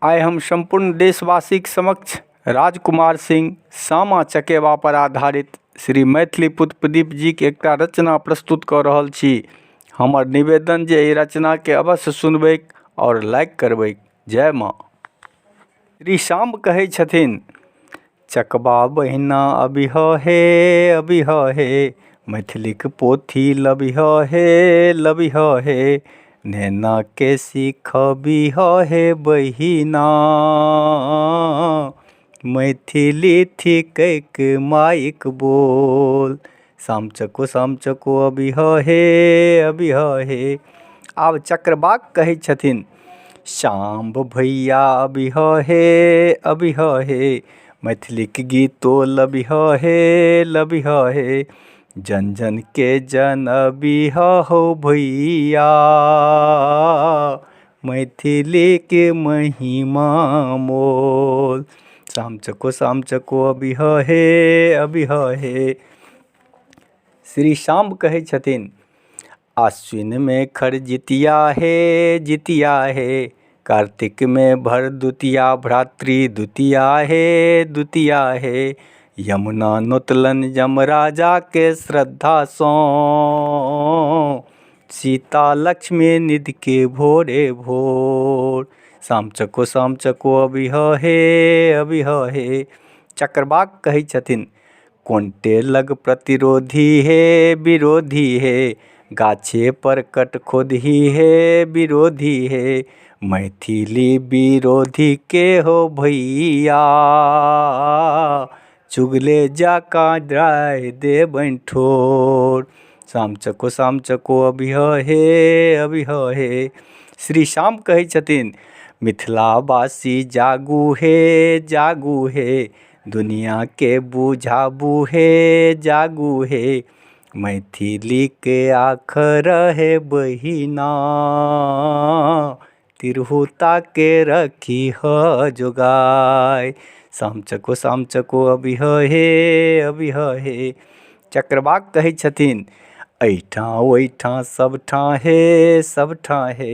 आइ हम संपूर्ण देशवासी के समक्ष राजकुमार सिंह सामा चकेवा पर आधारित श्री मैथिली पुत्र प्रदीप जी के एक रचना प्रस्तुत कर रहल छी। हमर निवेदन जे ई रचना के अवश्य सुनबै और लाइक करबै। जय माँ। श्री श्याम कहै छथिन, चकबा बहिना अबिह हे मैथिलीक पोथी लबिह हे नैना के सिखबिह हे बहिना मैथिली थिकैक माइक बोल। साम चको अबिह हे। आब चक्रबाक कहै छथिन, श्याम भैया अबिह हे मैथिलीक गीतो लबिह हे जन जन के जनबिह हो भैया मैथिली के महिमा मोल। साम चको अबिह हे। श्री श्याम कहै छथिन, आश्विन में खर जितिया हे कार्तिक में भर दुतिया भ्रातृ दुतिया हे यमुना नोतलन यमराजा के श्रद्धा सो सीता लक्ष्मी निधि के भोरे भोर। साम चको अबिह हे। चक्रबाक कहै छथिन, कोंटे लग प्रतिरोधी हे विरोधी हे गाछे पर कट खोदही हे विरोधी हे मैथिली विरोधी के हो भैया चुगले जाका ड्राय दे ठोर। साम चको अबिह हे। श्री श्याम कहै छथिन, मिथिलावासी जागू हे दुनिया के बुझाबू हे जागू हे मैथिली के आखर है बहिना तिरहुता के रखी ह जोगाय। साम चको अबिह हे। चक्रबाक कहै छथिन, ऐठा ओइठा सबठां हे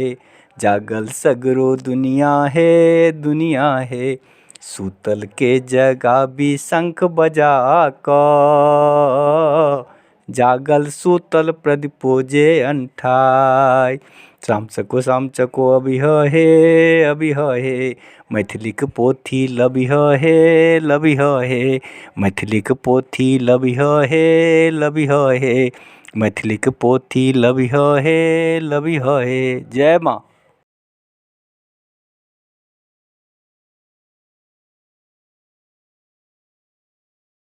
जागल सगरो दुनिया हे सूतल के जगाबी शंख बजा क जागल सूतल प्रदीपो जे अंठाय। साम चको अबिह हे मैथिलीक पोथी लबिह हे मैथिलीक पोथी लबिह हे मैथिलीक पोथी लबिह हे। जय माँ।